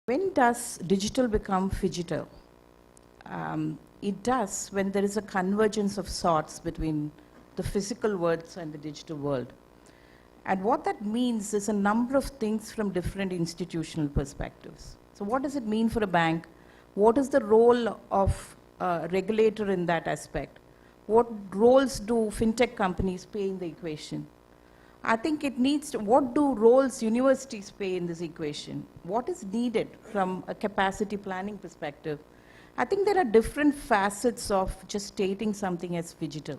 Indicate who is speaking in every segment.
Speaker 1: When does digital become phygital? It does when there is a convergence of sorts between the physical worlds and the digital world. And what that means is a number of things from different institutional perspectives. So what does it mean for a bank? What is the role of a regulator in that aspect? What roles do fintech companies play in the equation? I think it needs to, what do roles universities play in this equation? What is needed from a capacity planning perspective? I think there are different facets of just stating something as phygital.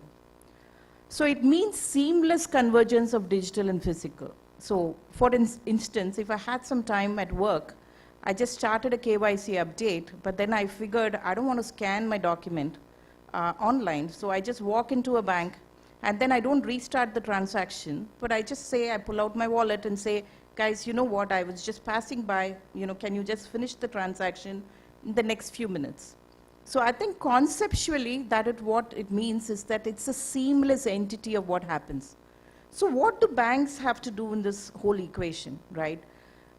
Speaker 1: So it means seamless convergence of digital and physical. So for instance, if I had some time at work, I just started a KYC update, but then I figured I don't want to scan my document online, so I just walk into a bank, and then I don't restart the transaction, but I just say, I pull out my wallet and say, guys, you know what, I was just passing by, can you just finish the transaction in the next few minutes? So I think conceptually, what it means is that it's a seamless entity of what happens. So what do banks have to do in this whole equation, right?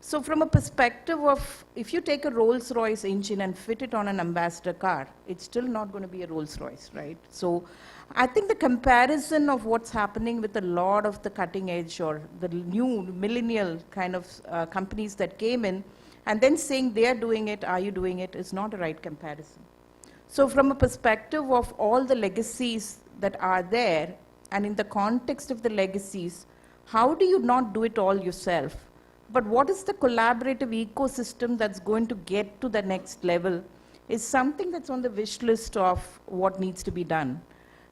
Speaker 1: So from a perspective of, if you take a Rolls-Royce engine and fit it on an Ambassador car, it's still not going to be a Rolls-Royce, right? So I think the comparison of what's happening with a lot of the cutting edge or the new millennial kind of companies that came in, and then saying they're doing it, are you doing it, is not a right comparison. So from a perspective of all the legacies that are there, and in the context of the legacies, how do you not do it all yourself? But what is the collaborative ecosystem that's going to get to the next level is something that's on the wish list of what needs to be done.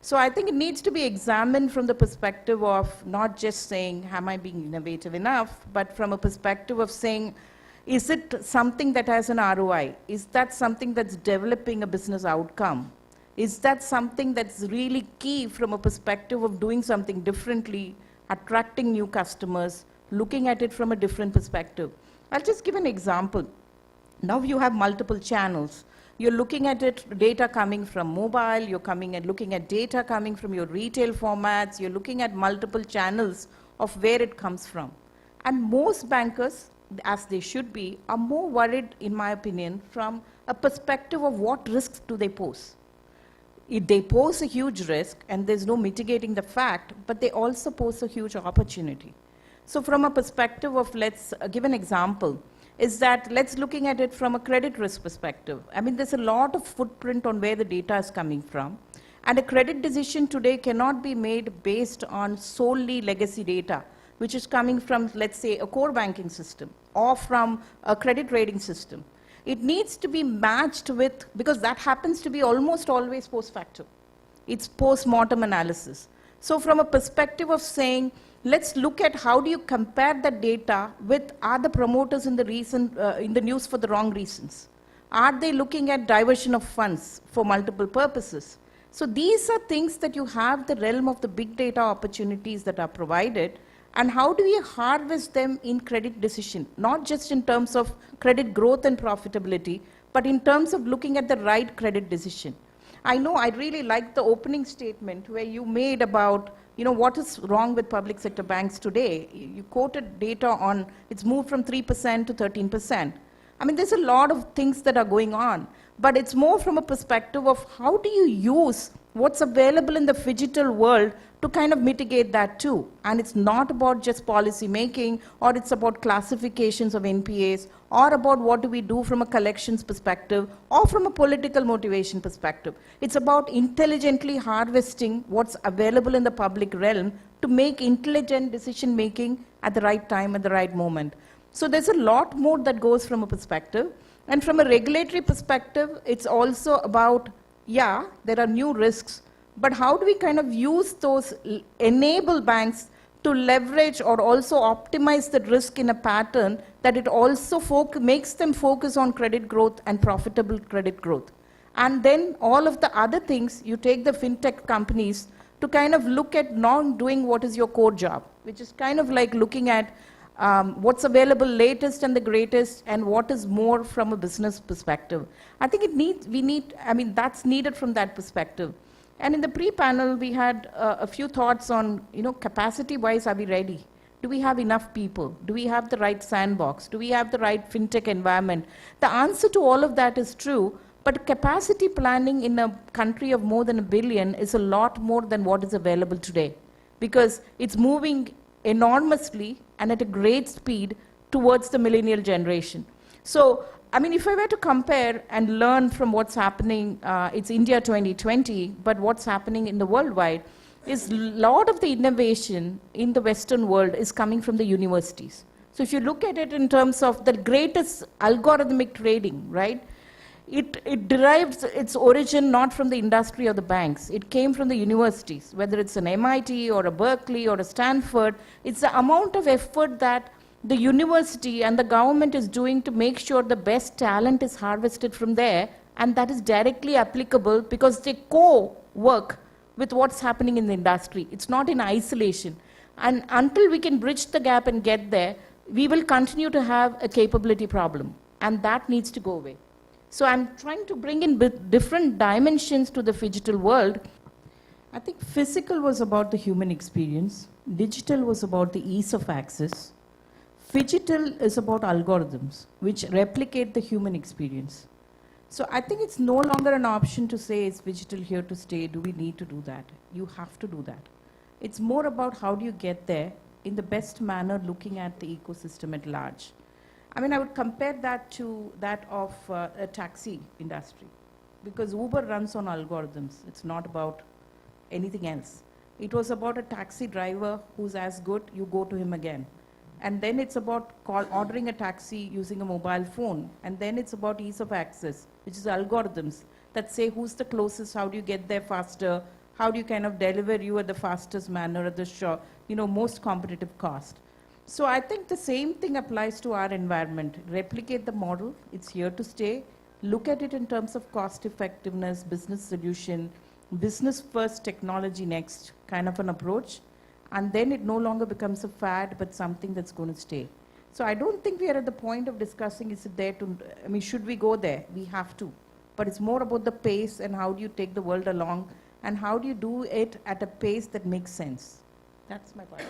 Speaker 1: So I think it needs to be examined from the perspective of not just saying, am I being innovative enough, but from a perspective of saying, is it something that has an ROI? Is that something that's developing a business outcome? Is that something that's really key from a perspective of doing something differently, attracting new customers, looking at it from a different perspective? I'll just give an example. Now you have multiple channels. You're looking at it, data coming from mobile, you're coming and looking at data coming from your retail formats, you're looking at multiple channels of where it comes from. And most bankers, as they should be, are more worried, in my opinion, from a perspective of what risks do they pose. They pose a huge risk, and there's no mitigating the fact, but they also pose a huge opportunity. So from a perspective of, let's give an example, is that let's looking at it from a credit risk perspective. I mean, there's a lot of footprint on where the data is coming from. And a credit decision today cannot be made based on solely legacy data, which is coming from, let's say, a core banking system or from a credit rating system. It needs to be matched with, because that happens to be almost always post facto. It's post-mortem analysis. So from a perspective of saying, let's look at how do you compare that data with, are the promoters in the news for the wrong reasons? Are they looking at diversion of funds for multiple purposes? So these are things that you have the realm of the big data opportunities that are provided, and how do we harvest them in credit decision, not just in terms of credit growth and profitability, but in terms of looking at the right credit decision. I know I really like the opening statement where you made about what is wrong with public sector banks today. You quoted data on, it's moved from 3% to 13%. I mean, there's a lot of things that are going on, but it's more from a perspective of how do you use what's available in the phygital world to kind of mitigate that too. And it's not about just policy making, or it's about classifications of NPAs, or about what do we do from a collections perspective, or from a political motivation perspective. It's about intelligently harvesting what's available in the public realm to make intelligent decision making at the right time, at the right moment. So there's a lot more that goes from a perspective. And from a regulatory perspective, it's also about, yeah, there are new risks, but how do we kind of use those, enable banks to leverage or also optimize the risk in a pattern that it also makes them focus on credit growth and profitable credit growth. And then all of the other things, you take the fintech companies to kind of look at not doing what is your core job, which is kind of like looking at what's available latest and the greatest, and what is more from a business perspective. I think that's needed from that perspective. And in the pre-panel, we had a few thoughts on, capacity-wise, are we ready? Do we have enough people? Do we have the right sandbox? Do we have the right fintech environment? The answer to all of that is true, but capacity planning in a country of more than 1 billion is a lot more than what is available today, because it's moving enormously and at a great speed towards the millennial generation. So, I mean, if I were to compare and learn from what's happening, it's India 2020, but what's happening in the worldwide, is a lot of the innovation in the Western world is coming from the universities. So if you look at it in terms of the greatest algorithmic trading, right, it derives its origin not from the industry or the banks. It came from the universities, whether it's an MIT or a Berkeley or a Stanford. It's the amount of effort that the university and the government is doing to make sure the best talent is harvested from there, and that is directly applicable because they co-work with what's happening in the industry. It's not in isolation. And until we can bridge the gap and get there, we will continue to have a capability problem, and that needs to go away. So I'm trying to bring in different dimensions to the phygital world. I think physical was about the human experience. Digital was about the ease of access. Phygital is about algorithms, which replicate the human experience. So I think it's no longer an option to say, is phygital here to stay? Do we need to do that? You have to do that. It's more about how do you get there in the best manner, looking at the ecosystem at large. I mean, I would compare that to that of a taxi industry, because Uber runs on algorithms. It's not about anything else. It was about a taxi driver who's as good, you go to him again. And then it's about ordering a taxi using a mobile phone. And then it's about ease of access, which is algorithms that say who's the closest, how do you get there faster, how do you kind of deliver you at the fastest manner, at the most competitive cost. So I think the same thing applies to our environment. Replicate the model, it's here to stay. Look at it in terms of cost effectiveness, business solution, business first, technology next kind of an approach. And then it no longer becomes a fad, but something that's going to stay. So I don't think we are at the point of discussing, is it there to, I mean, should we go there? We have to. But it's more about the pace and how do you take the world along and how do you do it at a pace that makes sense. That's my point.